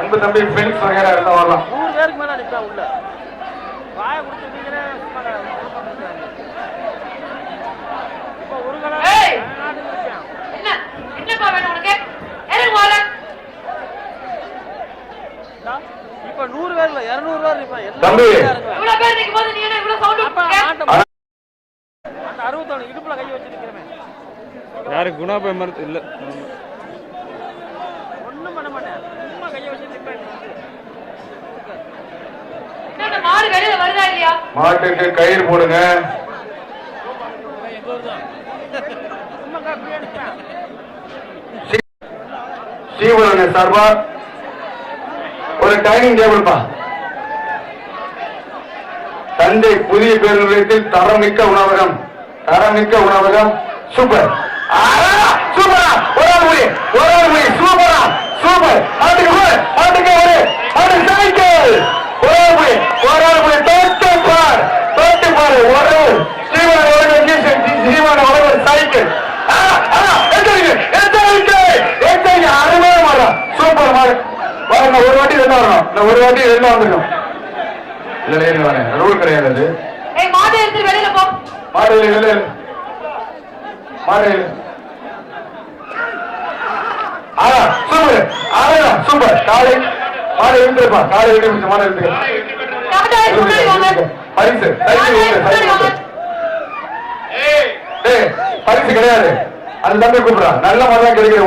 அன்பு தம்பி பெலிக்ஸ் வகையா இருந்தா வரலாம். 100 பேருக்கு மேல நிப்பா உள்ள. வாய குடுத்துட்டீங்கனே இப்ப ஒரு கலா நாடு இருக்கேன். என்னப்பா வேணும் உனக்கு? ஏறு வால. இப்ப 100 பேர்ல 200 பேர் நிப்பா. தம்பி இவ்வளவு பேர் நிக்கும்போது நீ என்ன இவ்வளவு சவுண்ட் கேட்ட? அந்த 61 இடுப்புல கை வச்சு நிக்கிறமே. யாரு குணாபை மரத்து இல்ல. ஒண்ணும் பண்ண மாட்டேன். சும்மா கைய வச்சு நிப்பேன். என்ன மாடு வெளியில வருதா இல்லையா? மாட்டுக்கு கயிறு போடுங்க. சும்மா அப்படியே நிப்பேன். சீவலன சார்பா ஒரு டைனிங் டேபிள் பா. தஞ்சை புதிய பேருந்து நிலையத்தில் தரமிக்க உணவகம். தரமிக்க உணவகம். சூப்பர் சூப்பரா ஒரு சூப்பரா சூப்பர். மாட்டுக்கு ஒரு சைக்கிள் ஒரு தோட்டு பார் ஒரு ஜீவன ஒரு சைக்கிள். அருமையான மாடா சூப்பர் மாடு. ஒரு வாட்டி வெளில வரணும். ஒரு வாட்டி வெளில வந்துடும். இல்ல வரேன் ரூல் கிடையாது. மாடு எடுத்து வெளியில போ. மாடு வெளியில சூப்பர் சூப்பர். காலை மாடு எழுந்திருப்பா. காலை எழுந்து மாடு எழுந்து பரிசு பரிசு கிடையாது. அந்த தம்பி கூப்பிடுறான். நல்ல மாதிரி தான் கிடைக்கிற